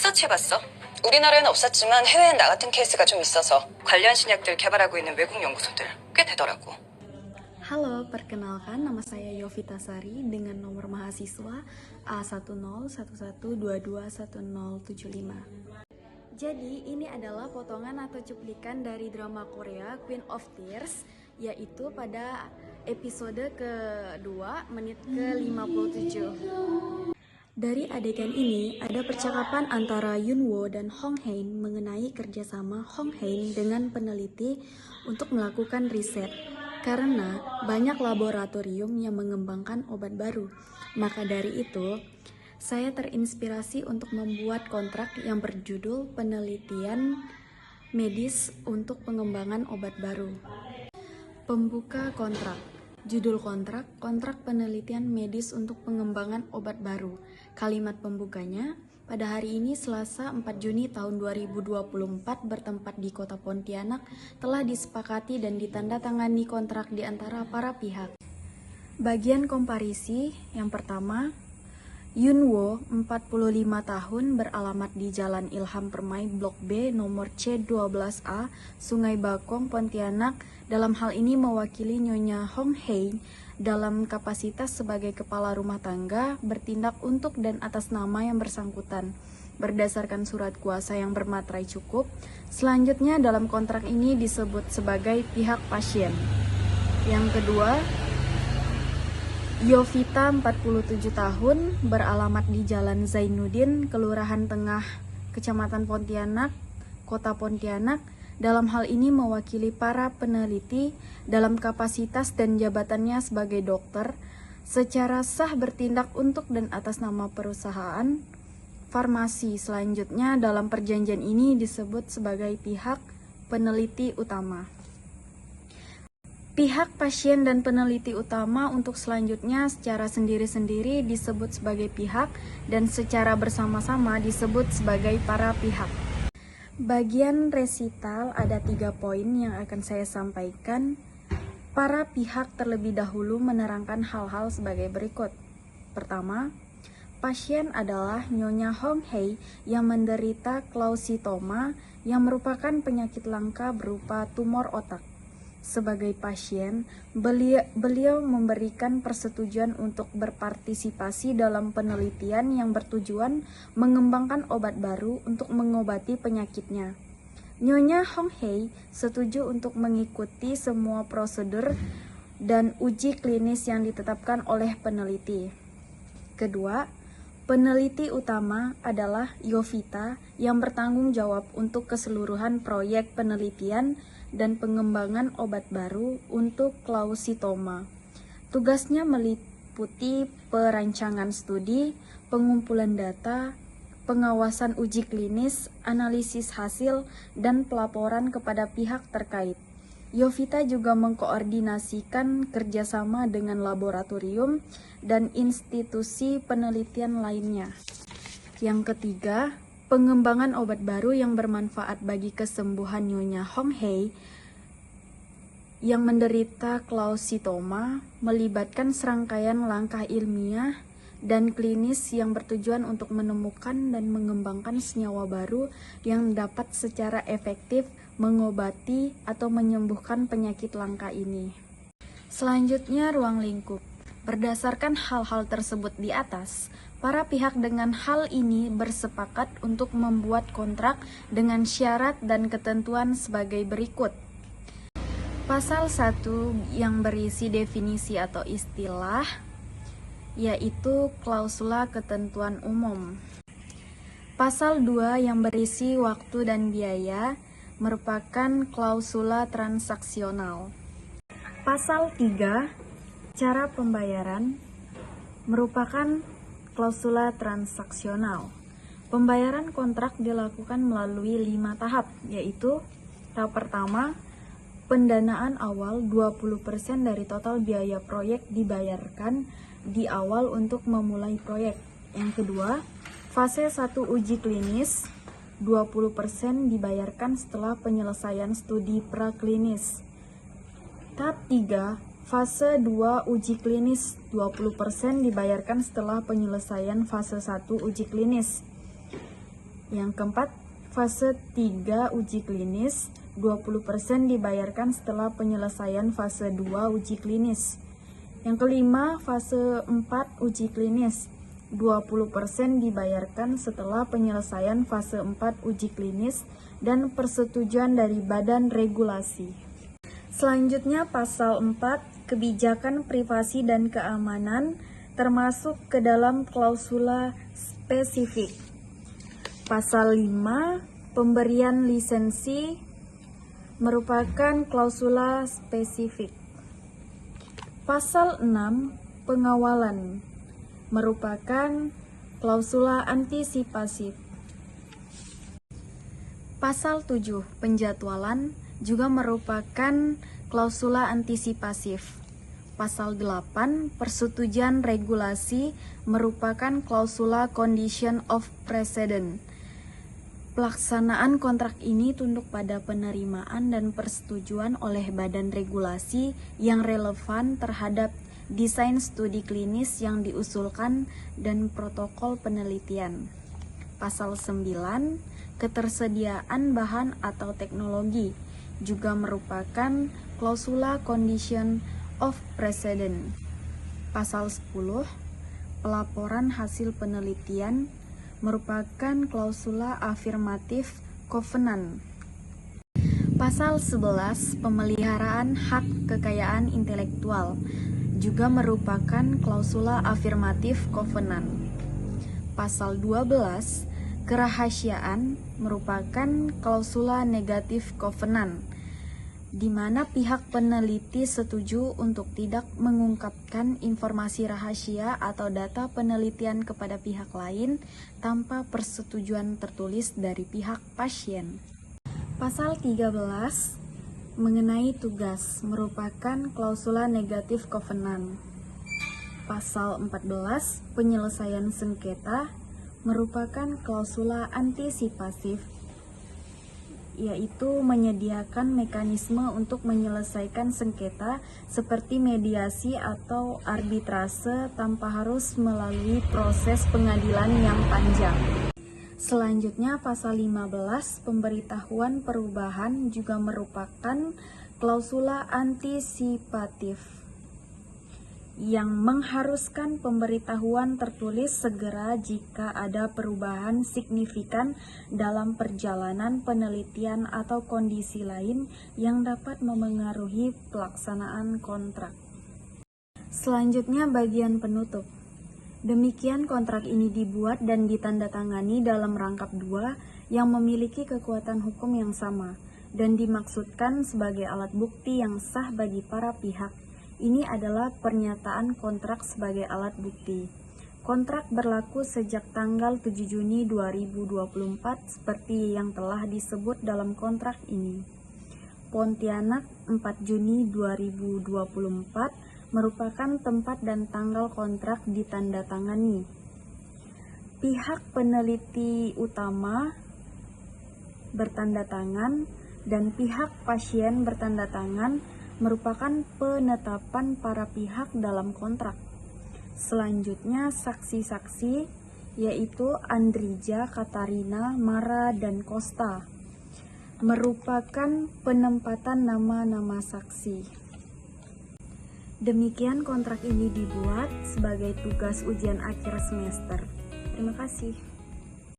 서치해봤어? 우리나라에는 없었지만 해외엔 나 같은 케이스가 좀 있어서 관련 신약들 개발하고 있는 외국 연구소들 꽤 되더라고. Halo, perkenalkan nama saya Yovita Sari dengan nomor mahasiswa A1011221075. Jadi ini adalah potongan atau cuplikan dari drama Korea Queen of Tears, yaitu pada episode kedua menit ke-57. Dari adegan ini ada percakapan antara Yunwo dan Hong Hae mengenai kerjasama Hong Hae dengan peneliti untuk melakukan riset. Karena banyak laboratorium yang mengembangkan obat baru, maka dari itu saya terinspirasi untuk membuat kontrak yang berjudul penelitian medis untuk pengembangan obat baru. Pembuka kontrak. Judul kontrak, kontrak penelitian medis untuk pengembangan obat baru. Kalimat pembukanya, pada hari ini Selasa 4 Juni tahun 2024 bertempat di Kota Pontianak telah disepakati dan ditandatangani kontrak di antara para pihak. Bagian komparisi yang pertama, Yunwo, 45 tahun, beralamat di Jalan Ilham Permai, Blok B, nomor C12A, Sungai Bakong, Pontianak. Dalam hal ini mewakili Nyonya Hong Hae dalam kapasitas sebagai kepala rumah tangga, bertindak untuk dan atas nama yang bersangkutan berdasarkan surat kuasa yang bermaterai cukup. Selanjutnya dalam kontrak ini disebut sebagai pihak pasien. Yang kedua, Yovita, 47 tahun, beralamat di Jalan Zainuddin, Kelurahan Tengah, Kecamatan Pontianak, Kota Pontianak. Dalam hal ini mewakili para peneliti dalam kapasitas dan jabatannya sebagai dokter, secara sah bertindak untuk dan atas nama perusahaan farmasi. Selanjutnya dalam perjanjian ini disebut sebagai pihak peneliti utama. Pihak pasien dan peneliti utama untuk selanjutnya secara sendiri-sendiri disebut sebagai pihak dan secara bersama-sama disebut sebagai para pihak. Bagian resital ada 3 poin yang akan saya sampaikan. Para pihak terlebih dahulu menerangkan hal-hal sebagai berikut. Pertama, pasien adalah Nyonya Hong Hae yang menderita klausitoma yang merupakan penyakit langka berupa tumor otak. Sebagai pasien, beliau memberikan persetujuan untuk berpartisipasi dalam penelitian yang bertujuan mengembangkan obat baru untuk mengobati penyakitnya. Nyonya Hong Hae setuju untuk mengikuti semua prosedur dan uji klinis yang ditetapkan oleh peneliti. Kedua, peneliti utama adalah Yovita yang bertanggung jawab untuk keseluruhan proyek penelitian dan pengembangan obat baru untuk klausitoma. Tugasnya meliputi perancangan studi, pengumpulan data, pengawasan uji klinis, analisis hasil, dan pelaporan kepada pihak terkait. Yovita juga mengkoordinasikan kerjasama dengan laboratorium dan institusi penelitian lainnya. Yang ketiga, pengembangan obat baru yang bermanfaat bagi kesembuhan Nyonya Hong Hae yang menderita klausitoma melibatkan serangkaian langkah ilmiah dan klinis yang bertujuan untuk menemukan dan mengembangkan senyawa baru yang dapat secara efektif mengobati atau menyembuhkan penyakit langka ini. Selanjutnya, ruang lingkup. Berdasarkan hal-hal tersebut di atas, para pihak dengan hal ini bersepakat untuk membuat kontrak dengan syarat dan ketentuan sebagai berikut. Pasal 1 yang berisi definisi atau istilah, yaitu klausula ketentuan umum. Pasal 2 yang berisi waktu dan biaya, merupakan klausula transaksional. Pasal 3, cara pembayaran, merupakan klausula transaksional. Pembayaran kontrak dilakukan melalui 5 tahap, yaitu tahap pertama, pendanaan awal 20% dari total biaya proyek dibayarkan di awal untuk memulai proyek. Yang kedua, fase 1 uji klinis, 20% dibayarkan setelah penyelesaian studi praklinis. Tahap 3, fase 2 uji klinis, 20% dibayarkan setelah penyelesaian fase 1 uji klinis. Yang keempat, fase 3 uji klinis, 20% dibayarkan setelah penyelesaian fase 2 uji klinis. Yang kelima, fase 4 uji klinis, 20% dibayarkan setelah penyelesaian fase 4 uji klinis dan persetujuan dari badan regulasi. Selanjutnya pasal 4, kebijakan privasi dan keamanan termasuk ke dalam klausula spesifik. Pasal 5, pemberian lisensi merupakan klausula spesifik. Pasal 6, pengawalan merupakan klausula antisipasif. Pasal 7, penjadwalan juga merupakan klausula antisipasif. Pasal 8, persetujuan regulasi merupakan klausula condition of precedent. Pelaksanaan kontrak ini tunduk pada penerimaan dan persetujuan oleh badan regulasi yang relevan terhadap desain studi klinis yang diusulkan dan protokol penelitian. Pasal 9, ketersediaan bahan atau teknologi juga merupakan klausula condition of precedent. Pasal 10, pelaporan hasil penelitian merupakan klausula afirmatif covenant. Pasal 11, pemeliharaan hak kekayaan intelektual juga merupakan klausula afirmatif covenant. Pasal 12, kerahasiaan merupakan klausula negatif covenant, di mana pihak peneliti setuju untuk tidak mengungkapkan informasi rahasia atau data penelitian kepada pihak lain tanpa persetujuan tertulis dari pihak pasien. Pasal 13, mengenai tugas merupakan klausula negatif covenant. Pasal 14, penyelesaian sengketa merupakan klausula antisipasif, yaitu menyediakan mekanisme untuk menyelesaikan sengketa seperti mediasi atau arbitrase tanpa harus melalui proses pengadilan yang panjang. Selanjutnya pasal 15, pemberitahuan perubahan juga merupakan klausula antisipatif yang mengharuskan pemberitahuan tertulis segera jika ada perubahan signifikan dalam perjalanan penelitian atau kondisi lain yang dapat memengaruhi pelaksanaan kontrak. Selanjutnya bagian penutup. Demikian kontrak ini dibuat dan ditandatangani dalam rangkap 2 yang memiliki kekuatan hukum yang sama dan dimaksudkan sebagai alat bukti yang sah bagi para pihak. Ini adalah pernyataan kontrak sebagai alat bukti. Kontrak berlaku sejak tanggal 7 Juni 2024 seperti yang telah disebut dalam kontrak ini. Pontianak 4 Juni 2024 merupakan tempat dan tanggal kontrak ditandatangani. Pihak peneliti utama bertanda tangan dan pihak pasien bertanda tangan merupakan penetapan para pihak dalam kontrak. Selanjutnya saksi-saksi yaitu Andrija, Katarina, Mara, dan Costa merupakan penempatan nama-nama saksi. Demikian kontrak ini dibuat sebagai tugas ujian akhir semester. Terima kasih.